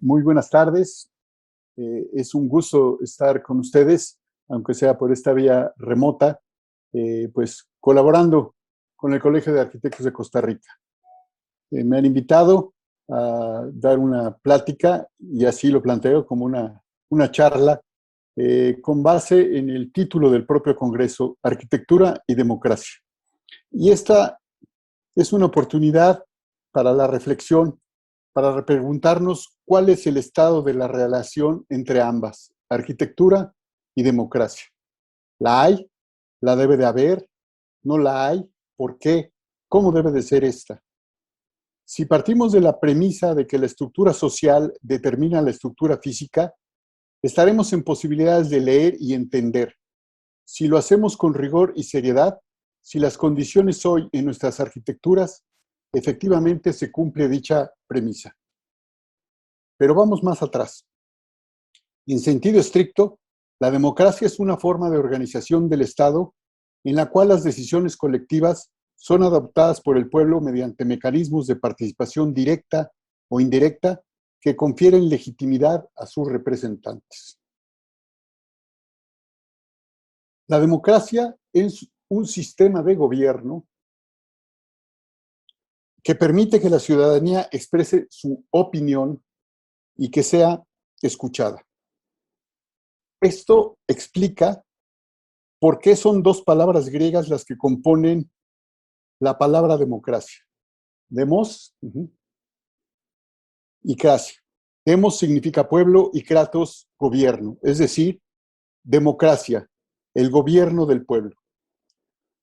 Muy buenas tardes. Es un gusto estar con ustedes, aunque sea por esta vía remota, pues colaborando con el Colegio de Arquitectos de Costa Rica. Me han invitado a dar una plática y así lo planteo como una charla con base en el título del propio Congreso, Arquitectura y Democracia. Y esta es una oportunidad para la reflexión, para preguntarnos cuál es el estado de la relación entre ambas, arquitectura y democracia. ¿La hay? ¿La debe de haber? ¿No la hay? ¿Por qué? ¿Cómo debe de ser esta? Si partimos de la premisa de que la estructura social determina la estructura física, estaremos en posibilidades de leer y entender. Si lo hacemos con rigor y seriedad, si las condiciones hoy en nuestras arquitecturas, efectivamente se cumple dicha premisa. Pero vamos más atrás. En sentido estricto, la democracia es una forma de organización del Estado en la cual las decisiones colectivas son adoptadas por el pueblo mediante mecanismos de participación directa o indirecta que confieren legitimidad a sus representantes. La democracia es un sistema de gobierno que permite que la ciudadanía exprese su opinión y que sea escuchada. Esto explica por qué son dos palabras griegas las que componen la palabra democracia. Demos y krasia. Demos significa pueblo y kratos, gobierno, es decir, democracia, el gobierno del pueblo.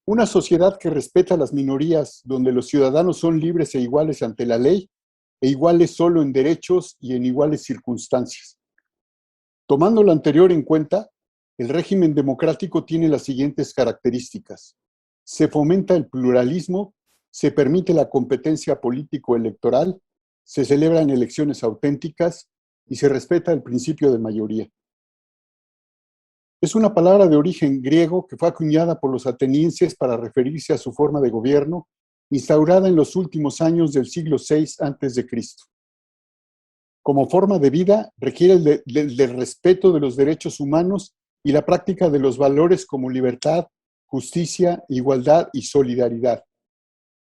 Una sociedad que respeta las minorías, donde los ciudadanos son libres e iguales ante la ley, e iguales solo en derechos y en iguales circunstancias. Tomando lo anterior en cuenta, el régimen democrático tiene las siguientes características. Se fomenta el pluralismo, se permite la competencia político-electoral, se celebran elecciones auténticas y se respeta el principio de mayoría. Es una palabra de origen griego que fue acuñada por los atenienses para referirse a su forma de gobierno, instaurada en los últimos años del siglo VI a.C. Como forma de vida, requiere del respeto de los derechos humanos y la práctica de los valores como libertad, justicia, igualdad y solidaridad.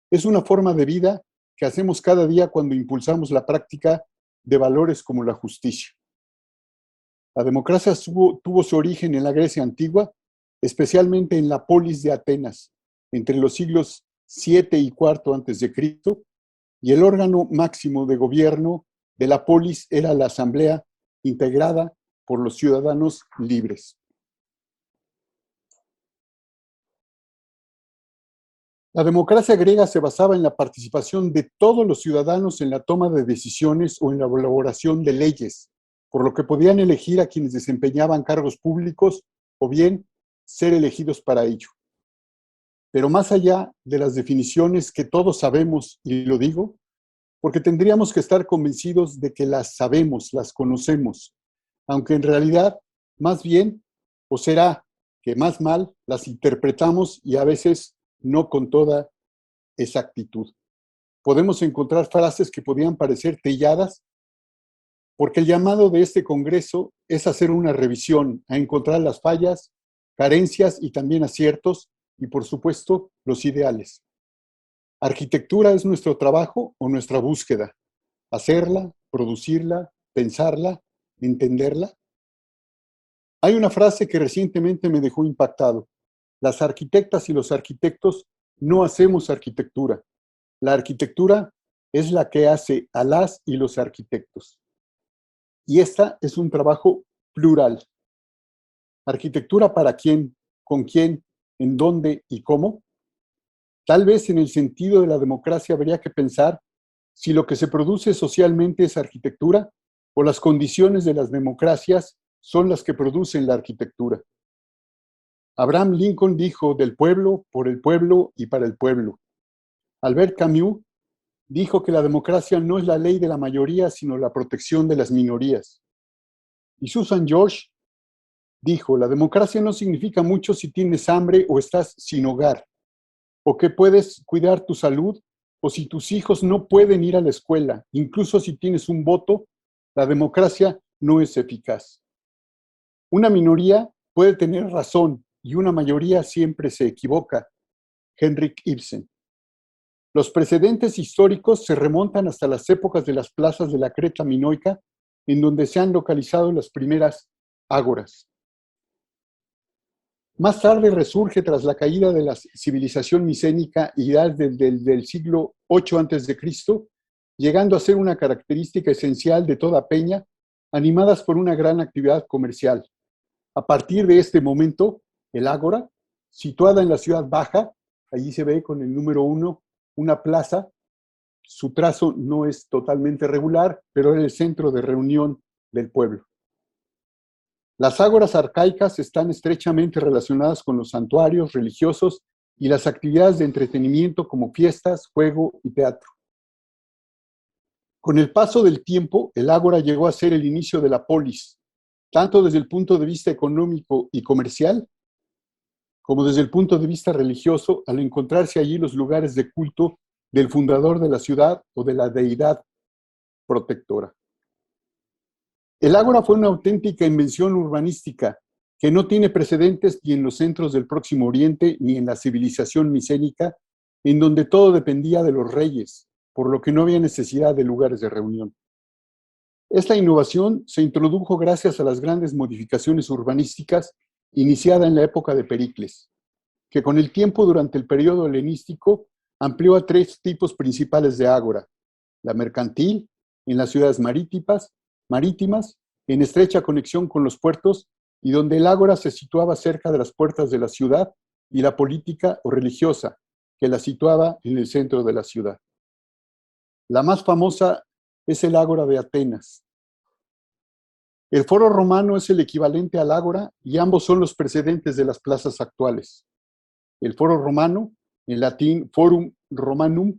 Es una forma de vida que hacemos cada día cuando impulsamos la práctica de valores como la justicia. La democracia tuvo su origen en la Grecia antigua, especialmente en la polis de Atenas, entre los siglos VII y IV a.C., y el órgano máximo de gobierno de la polis era la asamblea integrada por los ciudadanos libres. La democracia griega se basaba en la participación de todos los ciudadanos en la toma de decisiones o en la elaboración de leyes, por lo que podían elegir a quienes desempeñaban cargos públicos o bien ser elegidos para ello. Pero más allá de las definiciones que todos sabemos, y lo digo, porque tendríamos que estar convencidos de que las sabemos, las conocemos, aunque en realidad, más bien, o será que más mal, las interpretamos y a veces no con toda exactitud. Podemos encontrar frases que podían parecer trilladas, porque el llamado de este Congreso es hacer una revisión, a encontrar las fallas, carencias y también aciertos, y por supuesto, los ideales. Arquitectura es nuestro trabajo o nuestra búsqueda. Hacerla, producirla, pensarla, entenderla. Hay una frase que recientemente me dejó impactado. Las arquitectas y los arquitectos no hacemos arquitectura. La arquitectura es la que hace a las y los arquitectos. Y esta es un trabajo plural. ¿Arquitectura para quién? ¿Con quién? ¿En dónde y cómo? Tal vez en el sentido de la democracia habría que pensar si lo que se produce socialmente es arquitectura o las condiciones de las democracias son las que producen la arquitectura. Abraham Lincoln dijo del pueblo, por el pueblo y para el pueblo. Albert Camus dijo que la democracia no es la ley de la mayoría, sino la protección de las minorías. Y Susan George dijo, la democracia no significa mucho si tienes hambre o estás sin hogar, o que puedes cuidar tu salud, o si tus hijos no pueden ir a la escuela, incluso si tienes un voto La democracia no es eficaz. Una minoría puede tener razón y una mayoría siempre se equivoca. Henrik Ibsen. Los precedentes históricos se remontan hasta las épocas de las plazas de la Creta minoica, en donde se han localizado las primeras ágoras. Más tarde resurge tras la caída de la civilización micénica y ya del siglo VIII a.C., llegando a ser una característica esencial de toda peña, animadas por una gran actividad comercial. A partir de este momento, el ágora, situada en la ciudad baja, allí se ve con el número 1, una plaza. Su trazo no es totalmente regular, pero es el centro de reunión del pueblo. Las ágoras arcaicas están estrechamente relacionadas con los santuarios religiosos y las actividades de entretenimiento como fiestas, juego y teatro. Con el paso del tiempo, el ágora llegó a ser el inicio de la polis, tanto desde el punto de vista económico y comercial, como desde el punto de vista religioso, al encontrarse allí los lugares de culto del fundador de la ciudad o de la deidad protectora. El ágora fue una auténtica invención urbanística que no tiene precedentes ni en los centros del Próximo Oriente ni en la civilización micénica, en donde todo dependía de los reyes, por lo que no había necesidad de lugares de reunión. Esta innovación se introdujo gracias a las grandes modificaciones urbanísticas iniciada en la época de Pericles, que con el tiempo durante el periodo helenístico amplió a 3 tipos principales de ágora: la mercantil, en las ciudades marítimas, en estrecha conexión con los puertos, y donde el ágora se situaba cerca de las puertas de la ciudad, y la política o religiosa, que la situaba en el centro de la ciudad. La más famosa es el ágora de Atenas. El foro romano es el equivalente al ágora y ambos son los precedentes de las plazas actuales. El foro romano, en latín Forum Romanum,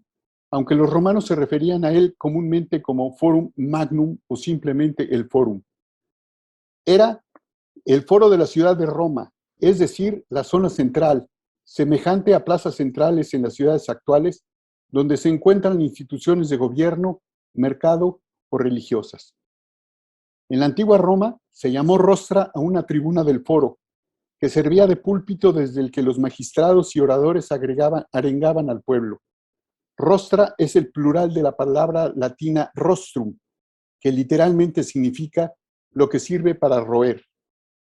aunque los romanos se referían a él comúnmente como Forum Magnum o simplemente el Forum. Era el foro de la ciudad de Roma, es decir, la zona central, semejante a plazas centrales en las ciudades actuales, donde se encuentran instituciones de gobierno, mercado o religiosas. En la antigua Roma se llamó rostra a una tribuna del foro, que servía de púlpito desde el que los magistrados y oradores arengaban al pueblo. Rostra es el plural de la palabra latina rostrum, que literalmente significa lo que sirve para roer,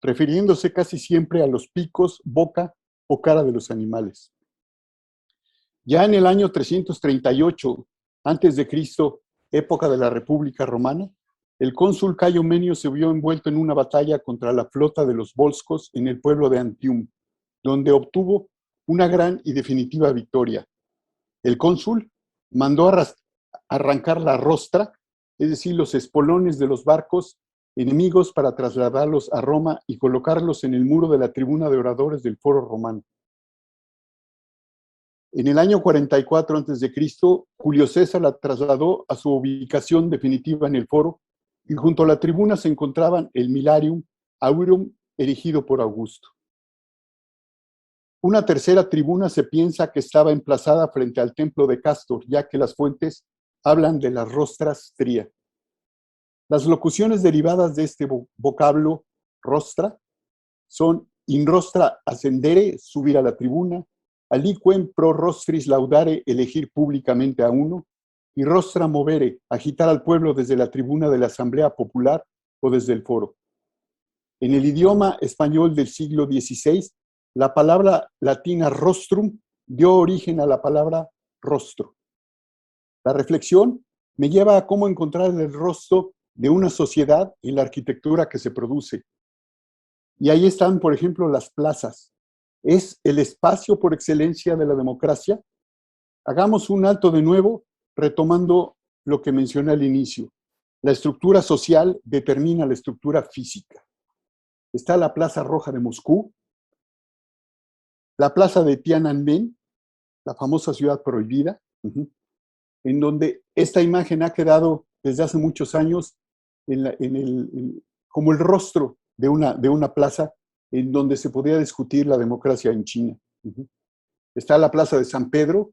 refiriéndose casi siempre a los picos, boca o cara de los animales. Ya en el año 338 a.C., época de la República Romana, el cónsul Cayo Menio se vio envuelto en una batalla contra la flota de los volscos en el pueblo de Antium, donde obtuvo una gran y definitiva victoria. El cónsul mandó arrancar la rostra, es decir, los espolones de los barcos enemigos, para trasladarlos a Roma y colocarlos en el muro de la tribuna de oradores del foro romano. En el año 44 a.C., Julio César la trasladó a su ubicación definitiva en el foro, y junto a la tribuna se encontraban el Milarium Aurum, erigido por Augusto. Una tercera tribuna se piensa que estaba emplazada frente al templo de Cástor, ya que las fuentes hablan de las rostras tria. Las locuciones derivadas de este vocablo rostra son in rostra ascendere, subir a la tribuna; aliquem pro rostris laudare, elegir públicamente a uno; y rostra movere, agitar al pueblo desde la tribuna de la Asamblea Popular o desde el foro. En el idioma español del siglo XVI, la palabra latina rostrum dio origen a la palabra rostro. La reflexión me lleva a cómo encontrar el rostro de una sociedad en la arquitectura que se produce. Y ahí están, por ejemplo, las plazas. ¿Es el espacio por excelencia de la democracia? Hagamos un alto de nuevo, retomando lo que mencioné al inicio. La estructura social determina la estructura física. Está la Plaza Roja de Moscú, la Plaza de Tiananmen, la famosa ciudad prohibida, en donde esta imagen ha quedado desde hace muchos años como el rostro de una plaza en donde se podía discutir la democracia en China. Está la Plaza de San Pedro,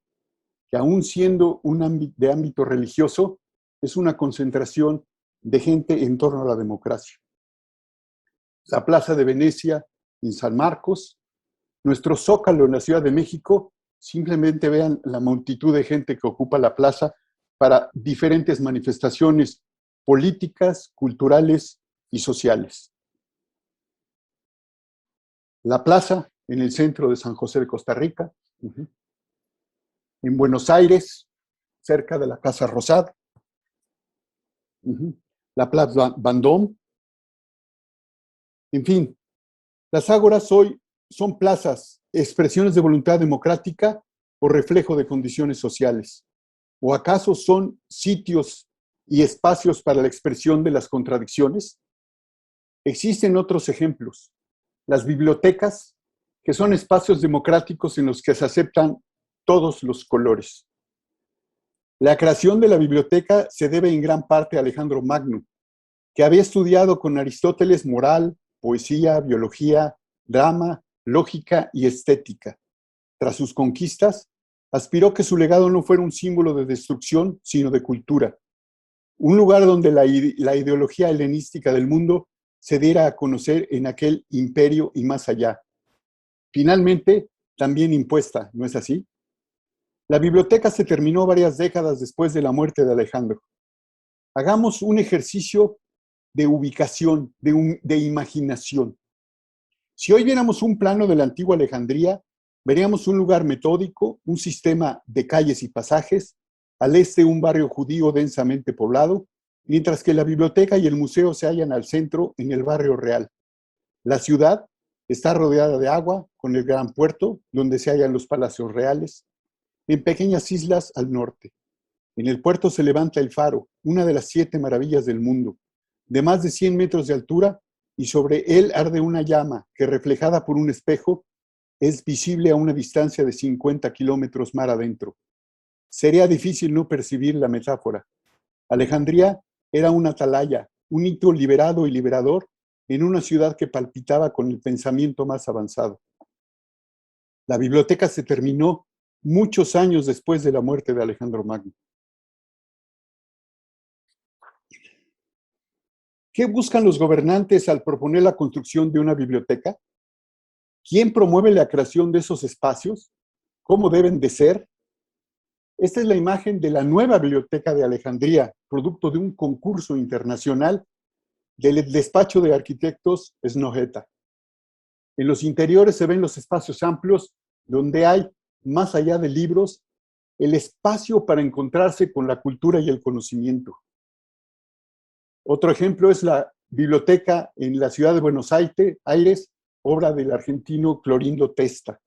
que aún siendo de ámbito religioso, es una concentración de gente en torno a la democracia. La Plaza de Venecia en San Marcos, nuestro Zócalo en la Ciudad de México, simplemente vean la multitud de gente que ocupa la plaza para diferentes manifestaciones políticas, culturales y sociales. La plaza en el centro de San José de Costa Rica, en Buenos Aires, cerca de la Casa Rosada, la Plaza Vendôme. En fin, las ágoras hoy son plazas, expresiones de voluntad democrática o reflejo de condiciones sociales. ¿O acaso son sitios y espacios para la expresión de las contradicciones? Existen otros ejemplos. Las bibliotecas, que son espacios democráticos en los que se aceptan todos los colores. La creación de la biblioteca se debe en gran parte a Alejandro Magno, que había estudiado con Aristóteles moral, poesía, biología, drama, lógica y estética. Tras sus conquistas, aspiró que su legado no fuera un símbolo de destrucción, sino de cultura. Un lugar donde la ideología helenística del mundo se diera a conocer en aquel imperio y más allá. Finalmente, también impuesta, ¿no es así? La biblioteca se terminó varias décadas después de la muerte de Alejandro. Hagamos un ejercicio de ubicación, de imaginación. Si hoy viéramos un plano de la antigua Alejandría, veríamos un lugar metódico, un sistema de calles y pasajes, al este un barrio judío densamente poblado, mientras que la biblioteca y el museo se hallan al centro, en el barrio real. La ciudad está rodeada de agua, con el gran puerto, donde se hallan los palacios reales, en pequeñas islas al norte. En el puerto se levanta el faro, una de las 7 maravillas del mundo, de más de 100 metros de altura, y sobre él arde una llama que, reflejada por un espejo, es visible a una distancia de 50 kilómetros mar adentro. Sería difícil no percibir la metáfora. Alejandría era una atalaya, un hito liberado y liberador en una ciudad que palpitaba con el pensamiento más avanzado. La biblioteca se terminó muchos años después de la muerte de Alejandro Magno. ¿Qué buscan los gobernantes al proponer la construcción de una biblioteca? ¿Quién promueve la creación de esos espacios? ¿Cómo deben de ser? Esta es la imagen de la nueva biblioteca de Alejandría, producto de un concurso internacional del despacho de arquitectos Snøhetta. En los interiores se ven los espacios amplios donde hay, más allá de libros, el espacio para encontrarse con la cultura y el conocimiento. Otro ejemplo es la biblioteca en la ciudad de Buenos Aires, obra del argentino Clorindo Testa.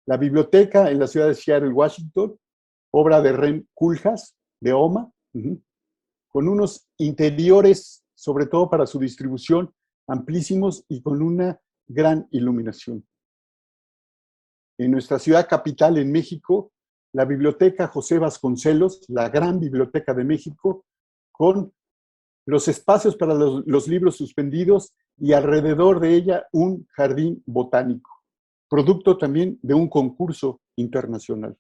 La biblioteca en la ciudad de Seattle, Washington, obra de Rem Koolhaas, de OMA, con unos interiores, sobre todo para su distribución, amplísimos y con una gran iluminación. En nuestra ciudad capital, en México, la Biblioteca José Vasconcelos, la Gran Biblioteca de México, con los espacios para los libros suspendidos y alrededor de ella un jardín botánico, producto también de un concurso internacional.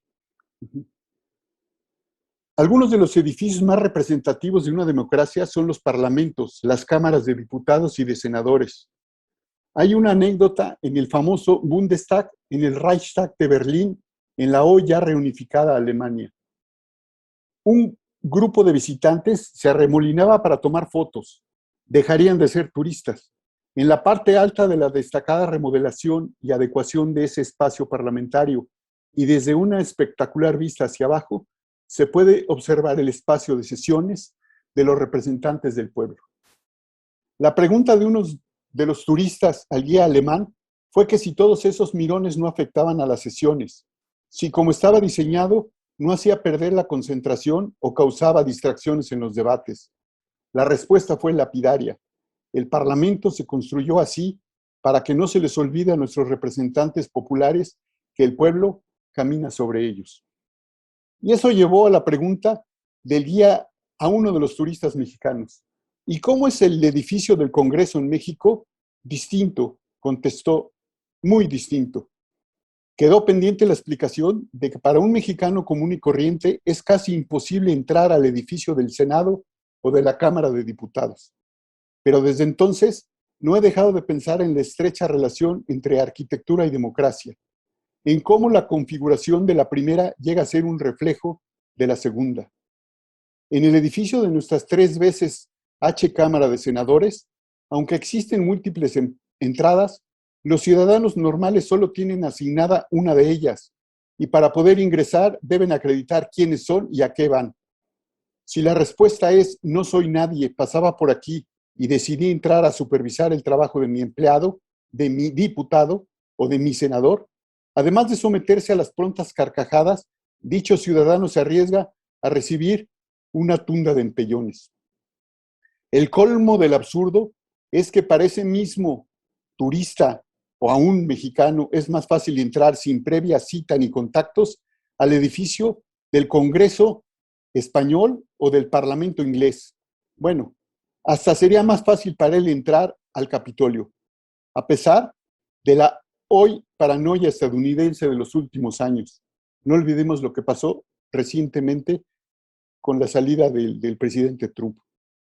Algunos de los edificios más representativos de una democracia son los parlamentos, las cámaras de diputados y de senadores. Hay una anécdota en el famoso Bundestag, en el Reichstag de Berlín, en la hoy ya reunificada Alemania. Un grupo de visitantes se arremolinaba para tomar fotos. Dejarían de ser turistas. En la parte alta de la destacada remodelación y adecuación de ese espacio parlamentario y desde una espectacular vista hacia abajo, se puede observar el espacio de sesiones de los representantes del pueblo. La pregunta de unos de los turistas al guía alemán fue que si todos esos mirones no afectaban a las sesiones, si como estaba diseñado no hacía perder la concentración o causaba distracciones en los debates. La respuesta fue lapidaria. El Parlamento se construyó así para que no se les olvide a nuestros representantes populares que el pueblo camina sobre ellos. Y eso llevó a la pregunta del guía a uno de los turistas mexicanos. ¿Y cómo es el edificio del Congreso en México? Distinto, contestó, muy distinto. Quedó pendiente la explicación de que para un mexicano común y corriente es casi imposible entrar al edificio del Senado o de la Cámara de Diputados. Pero desde entonces no he dejado de pensar en la estrecha relación entre arquitectura y democracia, en cómo la configuración de la primera llega a ser un reflejo de la segunda. En el edificio de nuestras 3 veces Cámara de Senadores, aunque existen múltiples entradas, los ciudadanos normales solo tienen asignada una de ellas, y para poder ingresar deben acreditar quiénes son y a qué van. Si la respuesta es no soy nadie, pasaba por aquí y decidí entrar a supervisar el trabajo de mi empleado, de mi diputado o de mi senador, además de someterse a las prontas carcajadas, dicho ciudadano se arriesga a recibir una tunda de empellones. El colmo del absurdo es que para ese mismo turista o aún mexicano es más fácil entrar sin previa cita ni contactos al edificio del Congreso español o del Parlamento inglés. Bueno, hasta sería más fácil para él entrar al Capitolio, a pesar de la hoy paranoia estadounidense de los últimos años. No olvidemos lo que pasó recientemente con la salida del presidente Trump.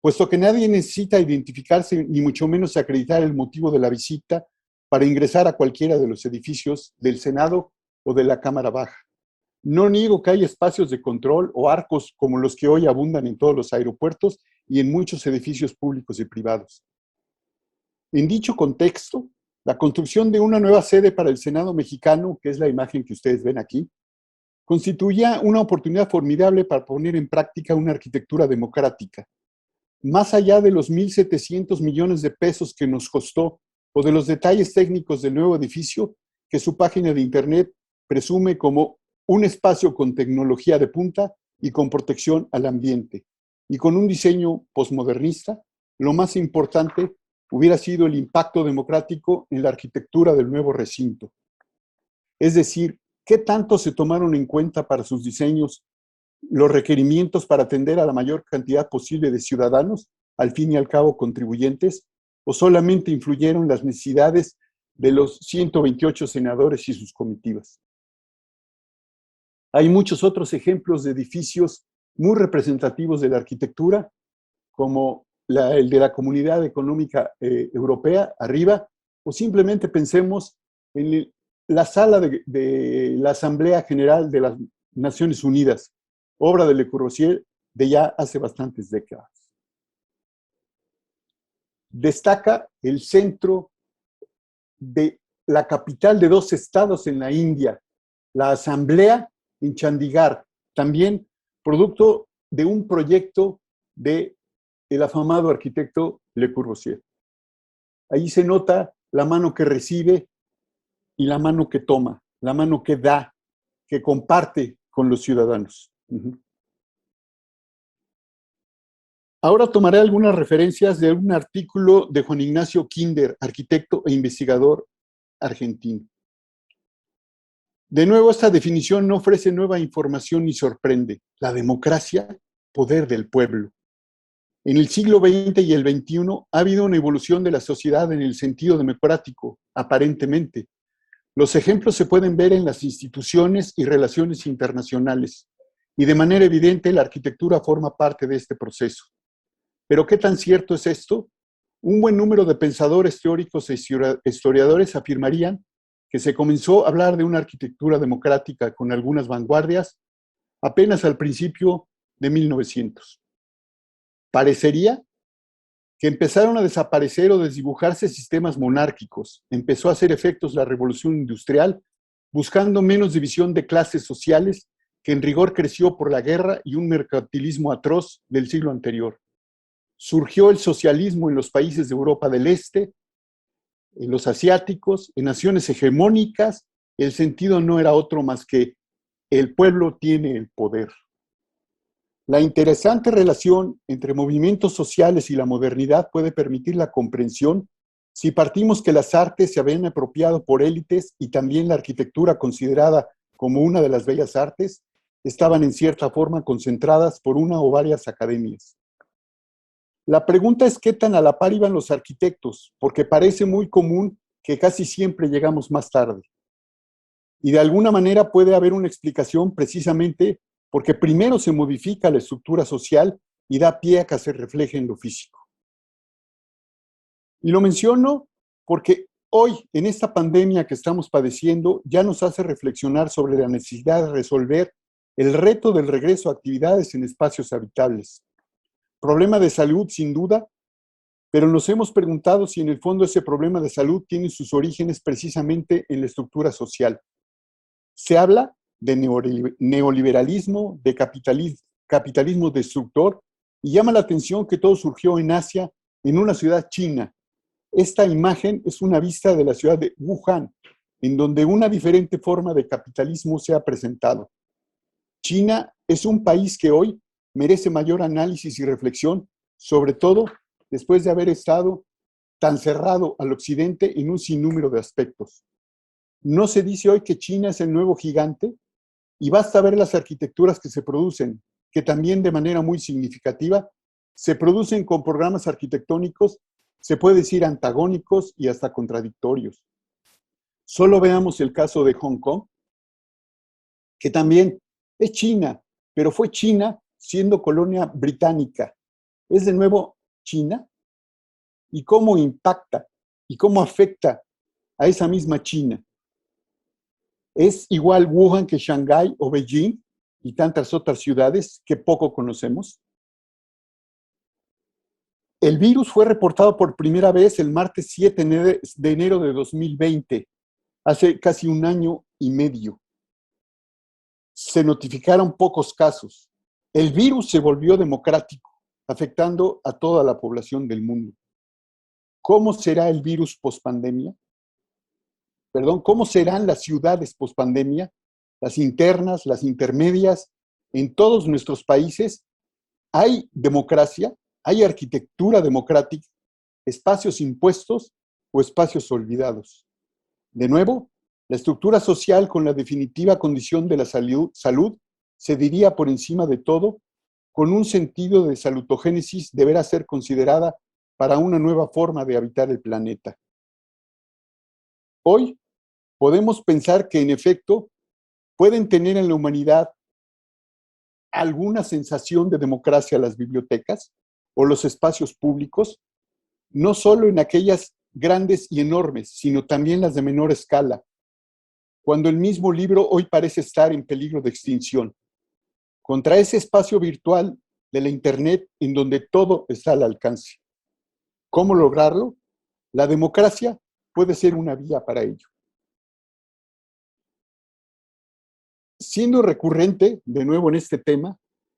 Puesto que nadie necesita identificarse ni mucho menos acreditar el motivo de la visita para ingresar a cualquiera de los edificios del Senado o de la Cámara Baja. No niego que hay espacios de control o arcos como los que hoy abundan en todos los aeropuertos y en muchos edificios públicos y privados. En dicho contexto, la construcción de una nueva sede para el Senado mexicano, que es la imagen que ustedes ven aquí, constituía una oportunidad formidable para poner en práctica una arquitectura democrática. Más allá de los 1.700 millones de pesos que nos costó o de los detalles técnicos del nuevo edificio, que su página de internet presume como un espacio con tecnología de punta y con protección al ambiente, y con un diseño posmodernista, lo más importante hubiera sido el impacto democrático en la arquitectura del nuevo recinto. Es decir, ¿qué tanto se tomaron en cuenta para sus diseños los requerimientos para atender a la mayor cantidad posible de ciudadanos, al fin y al cabo contribuyentes, o solamente influyeron las necesidades de los 128 senadores y sus comitivas? Hay muchos otros ejemplos de edificios muy representativos de la arquitectura, como el de la Comunidad Económica Europea, arriba, o simplemente pensemos en la sala de la Asamblea General de las Naciones Unidas, obra de Le Corbusier de ya hace bastantes décadas. Destaca el centro de la capital de 2 estados en la India, la Asamblea en Chandigarh, también producto de un proyecto del afamado arquitecto Le Corbusier. Allí se nota la mano que recibe y la mano que toma, la mano que da, que comparte con los ciudadanos. Ahora tomaré algunas referencias de un artículo de Juan Ignacio Kinder, arquitecto e investigador argentino. De nuevo, esta definición no ofrece nueva información ni sorprende. La democracia, poder del pueblo. En el siglo XX y el XXI ha habido una evolución de la sociedad en el sentido democrático, aparentemente. Los ejemplos se pueden ver en las instituciones y relaciones internacionales, y de manera evidente la arquitectura forma parte de este proceso. Pero ¿qué tan cierto es esto? Un buen número de pensadores teóricos e historiadores afirmarían que se comenzó a hablar de una arquitectura democrática con algunas vanguardias apenas al principio de 1900. Parecería que empezaron a desaparecer o desdibujarse sistemas monárquicos. Empezó a hacer efectos la revolución industrial, buscando menos división de clases sociales que en rigor creció por la guerra y un mercantilismo atroz del siglo anterior. Surgió el socialismo en los países de Europa del Este, en los asiáticos, en naciones hegemónicas. El sentido no era otro más que el pueblo tiene el poder. La interesante relación entre movimientos sociales y la modernidad puede permitir la comprensión si partimos que las artes se habían apropiado por élites y también la arquitectura, considerada como una de las bellas artes, estaban en cierta forma concentradas por una o varias academias. La pregunta es qué tan a la par iban los arquitectos, porque parece muy común que casi siempre llegamos más tarde. Y de alguna manera puede haber una explicación precisamente porque primero se modifica la estructura social y da pie a que se refleje en lo físico. Y lo menciono porque hoy, en esta pandemia que estamos padeciendo, ya nos hace reflexionar sobre la necesidad de resolver el reto del regreso a actividades en espacios habitables. Problema de salud, sin duda, pero nos hemos preguntado si en el fondo ese problema de salud tiene sus orígenes precisamente en la estructura social. Se habla de neoliberalismo, de capitalismo destructor, y llama la atención que todo surgió en Asia, en una ciudad china. Esta imagen es una vista de la ciudad de Wuhan, en donde una diferente forma de capitalismo se ha presentado. China es un país que hoy merece mayor análisis y reflexión, sobre todo después de haber estado tan cerrado al occidente en un sinnúmero de aspectos. ¿No se dice hoy que China es el nuevo gigante? Y basta ver las arquitecturas que se producen, que también de manera muy significativa se producen con programas arquitectónicos, se puede decir antagónicos y hasta contradictorios. Solo veamos el caso de Hong Kong, que también es China, pero fue China siendo colonia británica. ¿Es de nuevo China? ¿Y cómo impacta y cómo afecta a esa misma China? ¿Es igual Wuhan que Shanghái o Beijing y tantas otras ciudades que poco conocemos? El virus fue reportado por primera vez el martes 7 de enero de 2020, hace casi un año y medio. Se notificaron pocos casos. El virus se volvió democrático, afectando a toda la población del mundo. ¿Cómo será el virus pospandemia? ¿Cómo serán las ciudades pospandemia? Las internas, las intermedias, en todos nuestros países hay democracia, hay arquitectura democrática, espacios impuestos o espacios olvidados. De nuevo, la estructura social con la definitiva condición de la salud se diría por encima de todo, con un sentido de salutogénesis deberá ser considerada para una nueva forma de habitar el planeta. Hoy podemos pensar que en efecto pueden tener en la humanidad alguna sensación de democracia las bibliotecas o los espacios públicos, no solo en aquellas grandes y enormes, sino también las de menor escala, cuando el mismo libro hoy parece estar en peligro de extinción, contra ese espacio virtual de la Internet en donde todo está al alcance. ¿Cómo lograrlo? La democracia puede ser una vía para ello. Siendo recurrente, de nuevo en este tema,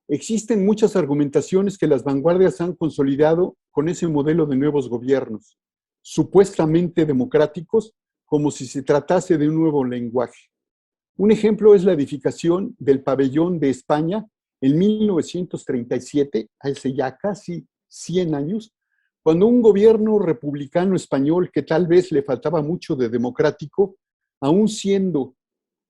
existen muchas argumentaciones que las vanguardias han consolidado con ese modelo de nuevos gobiernos, supuestamente democráticos, como si se tratase de un nuevo lenguaje. Un ejemplo es la edificación del pabellón de España en 1937, hace ya casi 100 años, cuando un gobierno republicano español que tal vez le faltaba mucho de democrático, aún siendo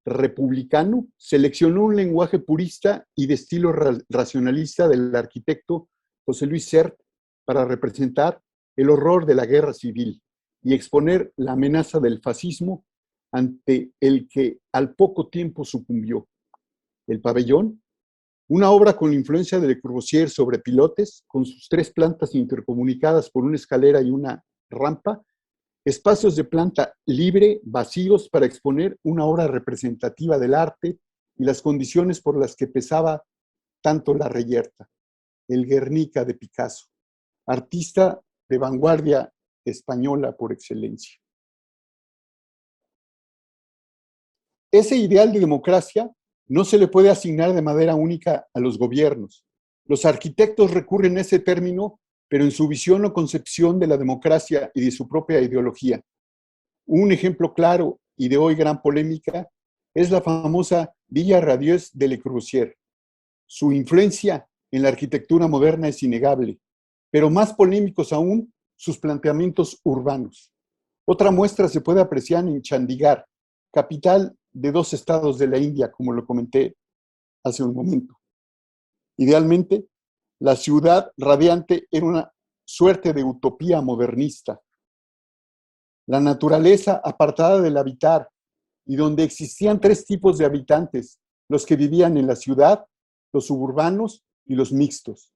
republicano, seleccionó un lenguaje purista y de estilo racionalista del arquitecto José Luis Sert para representar el horror de la guerra civil y exponer la amenaza del fascismo ante el que al poco tiempo sucumbió. El pabellón, una obra con la influencia de Le Corbusier sobre pilotes, con sus 3 plantas intercomunicadas por una escalera y una rampa, espacios de planta libre, vacíos, para exponer una obra representativa del arte y las condiciones por las que pesaba tanto la reyerta, el Guernica de Picasso, artista de vanguardia española por excelencia. Ese ideal de democracia no se le puede asignar de manera única a los gobiernos. Los arquitectos recurren a ese término, pero en su visión o concepción de la democracia y de su propia ideología. Un ejemplo claro y de hoy gran polémica es la famosa Villa Radieux de Le Corbusier. Su influencia en la arquitectura moderna es innegable, pero más polémicos aún sus planteamientos urbanos. Otra muestra se puede apreciar en Chandigarh, capital de 2 estados de la India, como lo comenté hace un momento. Idealmente, la ciudad radiante era una suerte de utopía modernista. La naturaleza apartada del habitar y donde existían 3 tipos de habitantes, los que vivían en la ciudad, los suburbanos y los mixtos.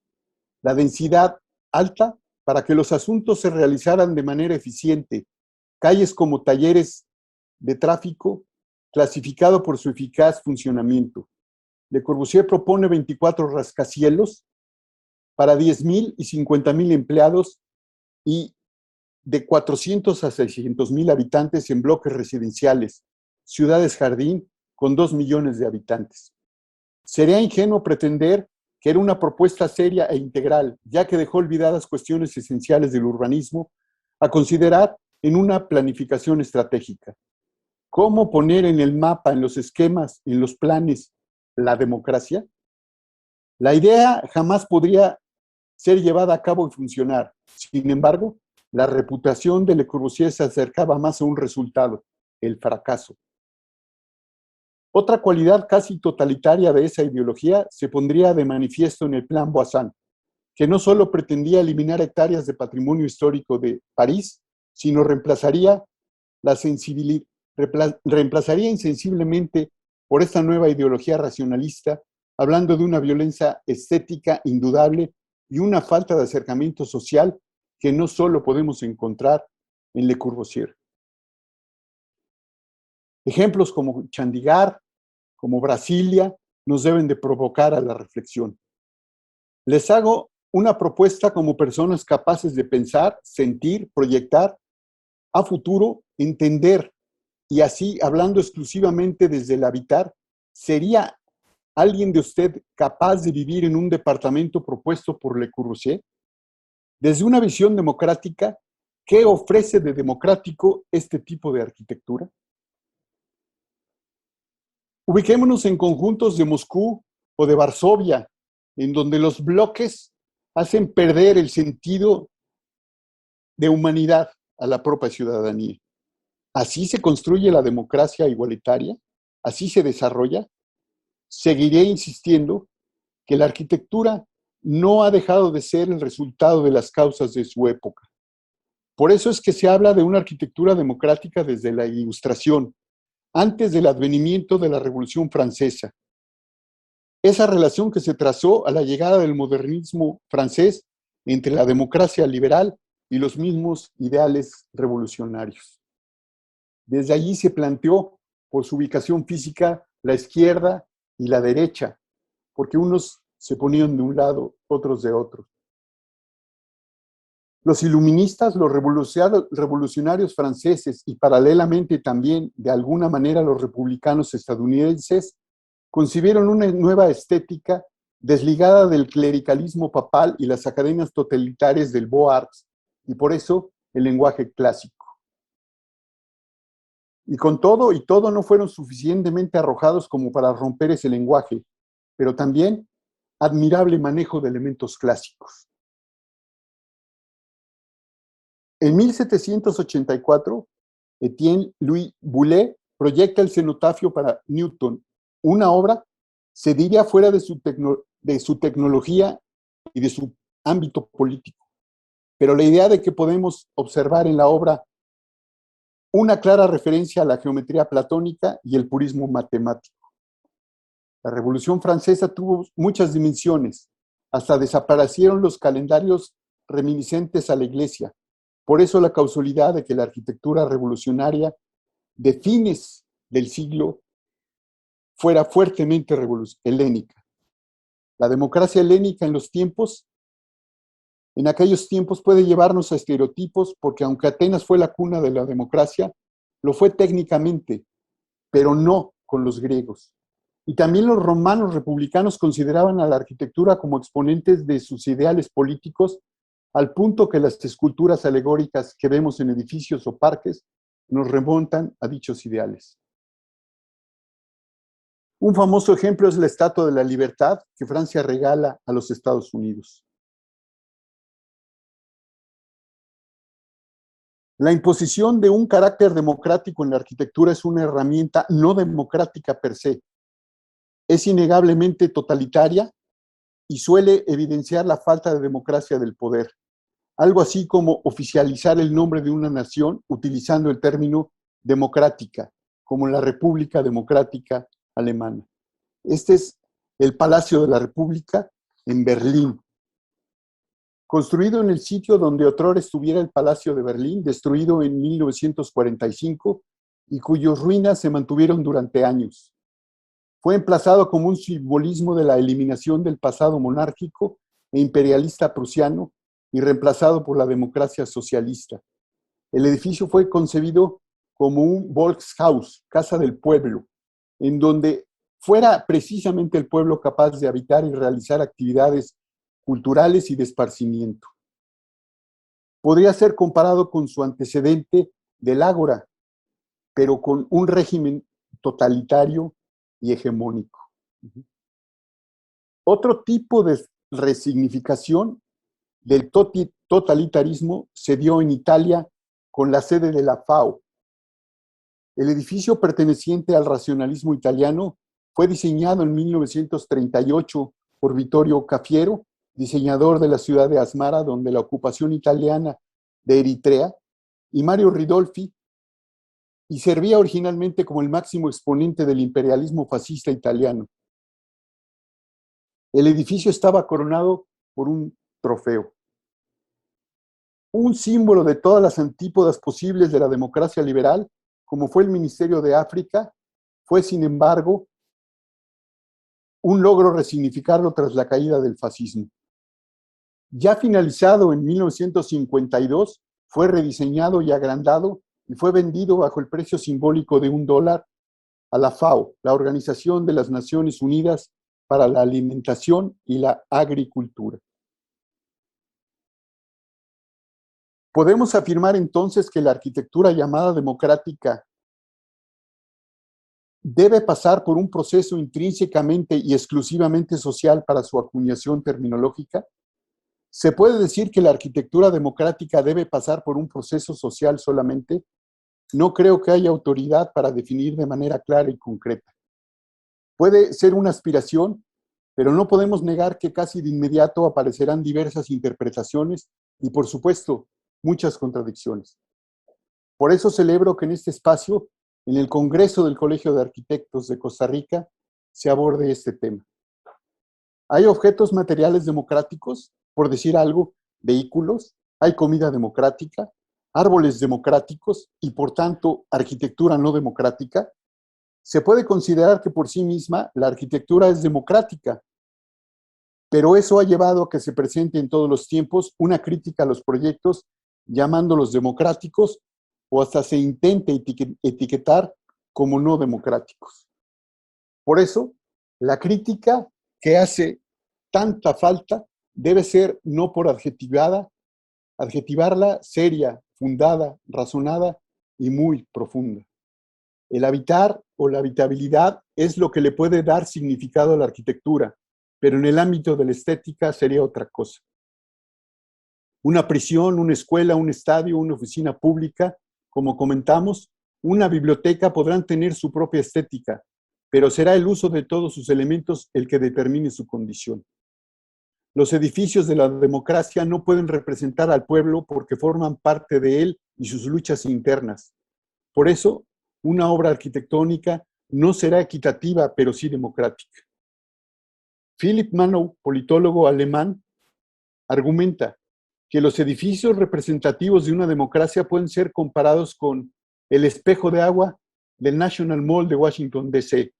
la densidad alta para que los asuntos se realizaran de manera eficiente, calles como talleres de tráfico, clasificado por su eficaz funcionamiento. Le Corbusier propone 24 rascacielos para 10,000 y 50,000 empleados y de 400 a 600,000 habitantes en bloques residenciales, ciudades jardín con 2 millones de habitantes. Sería ingenuo pretender que era una propuesta seria e integral, ya que dejó olvidadas cuestiones esenciales del urbanismo a considerar en una planificación estratégica. ¿Cómo poner en el mapa, en los esquemas, en los planes, la democracia? La idea jamás podría ser llevada a cabo y funcionar. Sin embargo, la reputación de Le Corbusier se acercaba más a un resultado, el fracaso. Otra cualidad casi totalitaria de esa ideología se pondría de manifiesto en el Plan Boissin, que no solo pretendía eliminar hectáreas de patrimonio histórico de París, sino reemplazaría insensiblemente por esta nueva ideología racionalista, hablando de una violencia estética indudable y una falta de acercamiento social que no solo podemos encontrar en Le Corbusier. Ejemplos como Chandigarh, como Brasilia, nos deben de provocar a la reflexión. Les hago una propuesta como personas capaces de pensar, sentir, proyectar a futuro, entender, y así, hablando exclusivamente desde el habitar, ¿sería alguien de usted capaz de vivir en un departamento propuesto por Le Corbusier? Desde una visión democrática, ¿qué ofrece de democrático este tipo de arquitectura? Ubiquémonos en conjuntos de Moscú o de Varsovia, en donde los bloques hacen perder el sentido de humanidad a la propia ciudadanía. ¿Así se construye la democracia igualitaria? ¿Así se desarrolla? Seguiré insistiendo que la arquitectura no ha dejado de ser el resultado de las causas de su época. Por eso es que se habla de una arquitectura democrática desde la Ilustración, antes del advenimiento de la Revolución Francesa. Esa relación que se trazó a la llegada del modernismo francés entre la democracia liberal y los mismos ideales revolucionarios. Desde allí se planteó, por su ubicación física, la izquierda y la derecha, porque unos se ponían de un lado, otros de otro. Los iluministas, los revolucionarios franceses y paralelamente también, de alguna manera, los republicanos estadounidenses, concibieron una nueva estética desligada del clericalismo papal y las academias totalitarias del Beaux Arts, y por eso el lenguaje clásico. Y con todo y todo no fueron suficientemente arrojados como para romper ese lenguaje, pero también admirable manejo de elementos clásicos. En 1784, Étienne Louis Boullé proyecta el cenotafio para Newton, una obra, se diría, fuera de su tecnología y de su ámbito político. Pero la idea de que podemos observar en la obra una clara referencia a la geometría platónica y el purismo matemático. La Revolución Francesa tuvo muchas dimensiones, hasta desaparecieron los calendarios reminiscentes a la Iglesia. Por eso la causalidad de que la arquitectura revolucionaria de fines del siglo fuera fuertemente helénica. La democracia helénica en aquellos tiempos puede llevarnos a estereotipos, porque aunque Atenas fue la cuna de la democracia, lo fue técnicamente, pero no con los griegos. Y también los romanos republicanos consideraban a la arquitectura como exponentes de sus ideales políticos, al punto que las esculturas alegóricas que vemos en edificios o parques nos remontan a dichos ideales. Un famoso ejemplo es la Estatua de la Libertad que Francia regala a los Estados Unidos. La imposición de un carácter democrático en la arquitectura es una herramienta no democrática per se. Es innegablemente totalitaria y suele evidenciar la falta de democracia del poder. Algo así como oficializar el nombre de una nación utilizando el término democrática, como la República Democrática Alemana. Este es el Palacio de la República en Berlín. Construido en el sitio donde otrora estuviera el Palacio de Berlín, destruido en 1945 y cuyas ruinas se mantuvieron durante años. Fue emplazado como un simbolismo de la eliminación del pasado monárquico e imperialista prusiano y reemplazado por la democracia socialista. El edificio fue concebido como un Volkshaus, casa del pueblo, en donde fuera precisamente el pueblo capaz de habitar y realizar actividades culturales y de esparcimiento. Podría ser comparado con su antecedente del Ágora, pero con un régimen totalitario y hegemónico. Otro tipo de resignificación del totalitarismo se dio en Italia con la sede de la FAO. El edificio perteneciente al racionalismo italiano fue diseñado en 1938 por Vittorio Cafiero, diseñador de la ciudad de Asmara, donde la ocupación italiana de Eritrea, y Mario Ridolfi, y servía originalmente como el máximo exponente del imperialismo fascista italiano. El edificio estaba coronado por un trofeo. Un símbolo de todas las antípodas posibles de la democracia liberal, como fue el Ministerio de África, fue, sin embargo, un logro resignificarlo tras la caída del fascismo. Ya finalizado en 1952, fue rediseñado y agrandado y fue vendido bajo el precio simbólico de $1 a la FAO, la Organización de las Naciones Unidas para la Alimentación y la Agricultura. Podemos afirmar entonces que la arquitectura llamada democrática debe pasar por un proceso intrínsecamente y exclusivamente social para su acuñación terminológica. ¿Se puede decir que la arquitectura democrática debe pasar por un proceso social solamente? No creo que haya autoridad para definir de manera clara y concreta. Puede ser una aspiración, pero no podemos negar que casi de inmediato aparecerán diversas interpretaciones y, por supuesto, muchas contradicciones. Por eso celebro que en este espacio, en el Congreso del Colegio de Arquitectos de Costa Rica, se aborde este tema. ¿Hay objetos materiales democráticos? Por decir algo, vehículos, hay comida democrática, árboles democráticos y, por tanto, arquitectura no democrática. Se puede considerar que por sí misma la arquitectura es democrática, pero eso ha llevado a que se presente en todos los tiempos una crítica a los proyectos llamándolos democráticos o hasta se intente etiquetar como no democráticos. Por eso, la crítica que hace tanta falta debe ser no por adjetivarla seria, fundada, razonada y muy profunda. El habitar o la habitabilidad es lo que le puede dar significado a la arquitectura, pero en el ámbito de la estética sería otra cosa. Una prisión, una escuela, un estadio, una oficina pública, como comentamos, una biblioteca podrán tener su propia estética, pero será el uso de todos sus elementos el que determine su condición. Los edificios de la democracia no pueden representar al pueblo porque forman parte de él y sus luchas internas. Por eso, una obra arquitectónica no será equitativa, pero sí democrática. Philipp Manow, politólogo alemán, argumenta que los edificios representativos de una democracia pueden ser comparados con el espejo de agua del National Mall de Washington, D.C.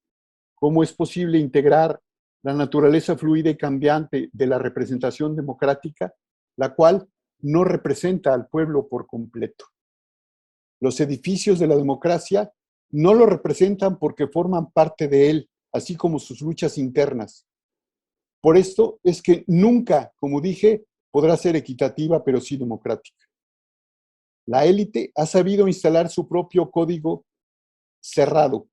¿Cómo es posible integrar la naturaleza fluida y cambiante de la representación democrática, la cual no representa al pueblo por completo? Los edificios de la democracia no lo representan porque forman parte de él, así como sus luchas internas. Por esto es que nunca, como dije, podrá ser equitativa, pero sí democrática. La élite ha sabido instalar su propio código cerrado.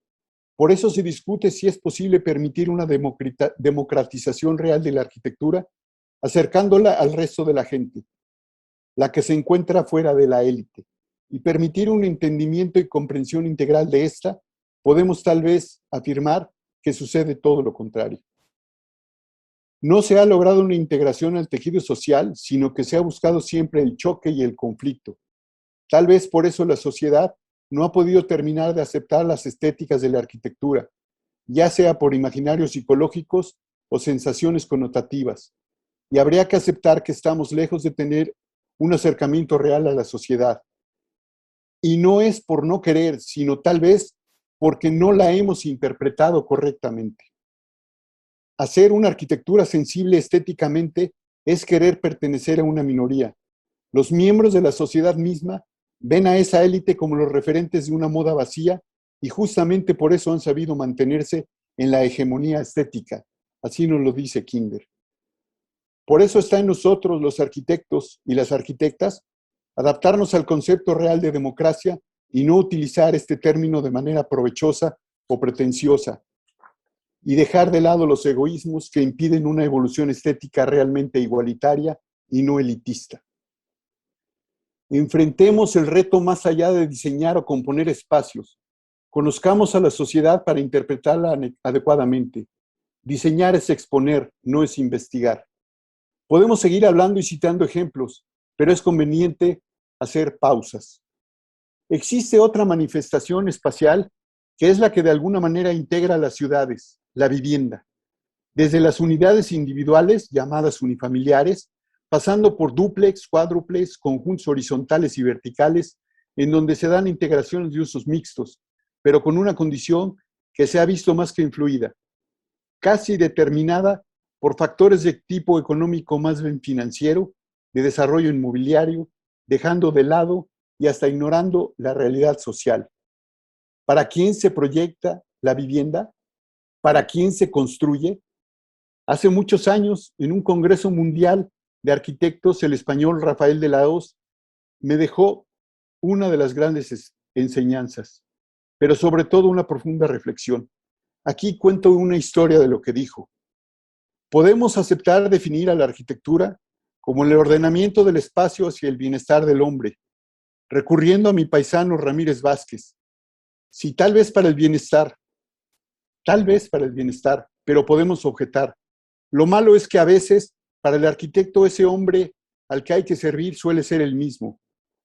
Por eso se discute si es posible permitir una democratización real de la arquitectura, acercándola al resto de la gente, la que se encuentra fuera de la élite, y permitir un entendimiento y comprensión integral de esta. Podemos tal vez afirmar que sucede todo lo contrario. No se ha logrado una integración al tejido social, sino que se ha buscado siempre el choque y el conflicto. Tal vez por eso la sociedad no ha podido terminar de aceptar las estéticas de la arquitectura, ya sea por imaginarios psicológicos o sensaciones connotativas. y habría que aceptar que estamos lejos de tener un acercamiento real a la sociedad. Y no es por no querer, sino tal vez porque no la hemos interpretado correctamente. Hacer una arquitectura sensible estéticamente es querer pertenecer a una minoría. Los miembros de la sociedad misma ven a esa élite como los referentes de una moda vacía y justamente por eso han sabido mantenerse en la hegemonía estética. Así nos lo dice Kinder. Por eso está en nosotros, los arquitectos y las arquitectas, adaptarnos al concepto real de democracia y no utilizar este término de manera provechosa o pretenciosa, y dejar de lado los egoísmos que impiden una evolución estética realmente igualitaria y no elitista. Enfrentemos el reto más allá de diseñar o componer espacios. Conozcamos a la sociedad para interpretarla adecuadamente. Diseñar es exponer, no es investigar. Podemos seguir hablando y citando ejemplos, pero es conveniente hacer pausas. Existe otra manifestación espacial que es la que de alguna manera integra las ciudades, la vivienda. Desde las unidades individuales, llamadas unifamiliares, pasando por dúplex, cuádruplex, conjuntos horizontales y verticales, en donde se dan integraciones de usos mixtos, pero con una condición que se ha visto más que influida, casi determinada por factores de tipo económico más bien financiero, de desarrollo inmobiliario, dejando de lado y hasta ignorando la realidad social. ¿Para quién se proyecta la vivienda? ¿Para quién se construye? Hace muchos años, en un congreso mundial de arquitectos, el español Rafael de la Hoz me dejó una de las grandes enseñanzas, pero sobre todo una profunda reflexión. Aquí cuento una historia de lo que dijo. Podemos aceptar definir a la arquitectura como el ordenamiento del espacio hacia el bienestar del hombre, recurriendo a mi paisano Ramírez Vázquez. Si tal vez para el bienestar, pero podemos objetar. Lo malo es que a veces, para el arquitecto, ese hombre al que hay que servir suele ser el mismo.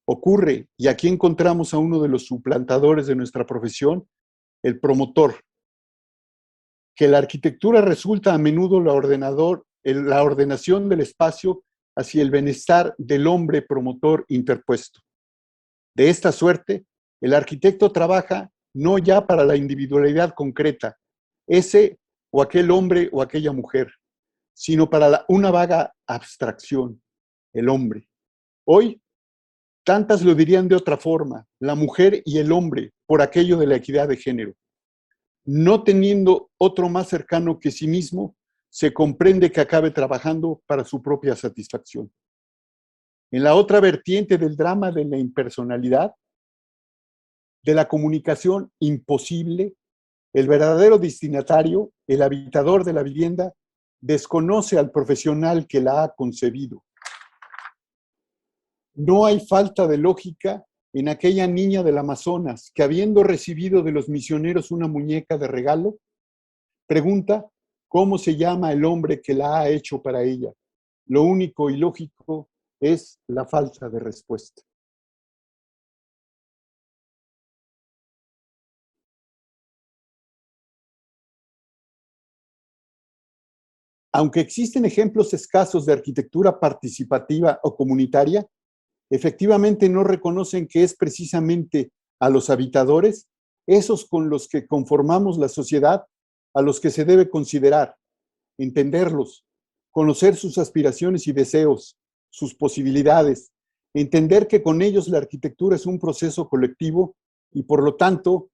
Ocurre, y aquí encontramos a uno de los suplantadores de nuestra profesión, el promotor, que la arquitectura resulta a menudo la ordenación del espacio hacia el bienestar del hombre promotor interpuesto. De esta suerte, el arquitecto trabaja no ya para la individualidad concreta, ese o aquel hombre o aquella mujer, sino para una vaga abstracción, el hombre. Hoy, tantas lo dirían de otra forma, la mujer y el hombre, por aquello de la equidad de género. No teniendo otro más cercano que sí mismo, se comprende que acabe trabajando para su propia satisfacción. En la otra vertiente del drama de la impersonalidad, de la comunicación imposible, el verdadero destinatario, el habitador de la vivienda, desconoce al profesional que la ha concebido. No hay falta de lógica en aquella niña del Amazonas que, habiendo recibido de los misioneros una muñeca de regalo, pregunta cómo se llama el hombre que la ha hecho para ella. Lo único ilógico es la falta de respuesta. Aunque existen ejemplos escasos de arquitectura participativa o comunitaria, efectivamente no reconocen que es precisamente a los habitadores, esos con los que conformamos la sociedad, a los que se debe considerar, entenderlos, conocer sus aspiraciones y deseos, sus posibilidades, entender que con ellos la arquitectura es un proceso colectivo y por lo tanto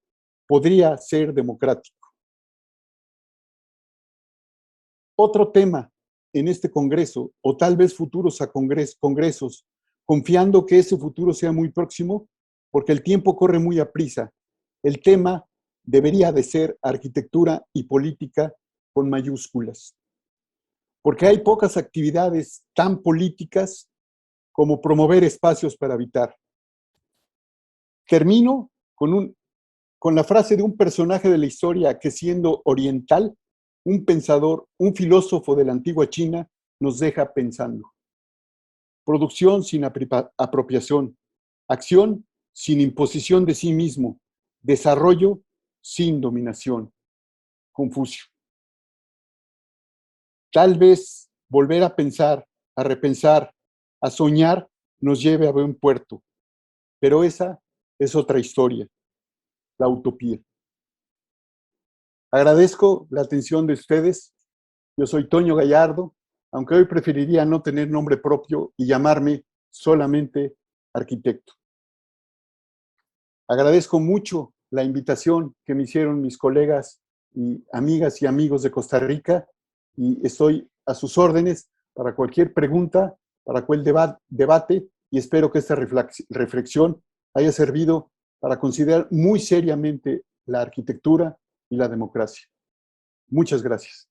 podría ser democrático. Otro tema en este congreso, o tal vez futuros congresos, confiando que ese futuro sea muy próximo, porque el tiempo corre muy aprisa. El tema debería de ser arquitectura y política con mayúsculas, porque hay pocas actividades tan políticas como promover espacios para habitar. Termino con la frase de un personaje de la historia que, siendo oriental, un pensador, un filósofo de la antigua China, nos deja pensando. Producción sin apropiación, acción sin imposición de sí mismo, desarrollo sin dominación. Confucio. Tal vez volver a pensar, a repensar, a soñar, nos lleve a buen puerto. Pero esa es otra historia, la utopía. Agradezco la atención de ustedes. Yo soy Toño Gallardo, aunque hoy preferiría no tener nombre propio y llamarme solamente arquitecto. Agradezco mucho la invitación que me hicieron mis colegas y amigas y amigos de Costa Rica y estoy a sus órdenes para cualquier pregunta, para cualquier debate y espero que esta reflexión haya servido para considerar muy seriamente la arquitectura y la democracia. Muchas gracias.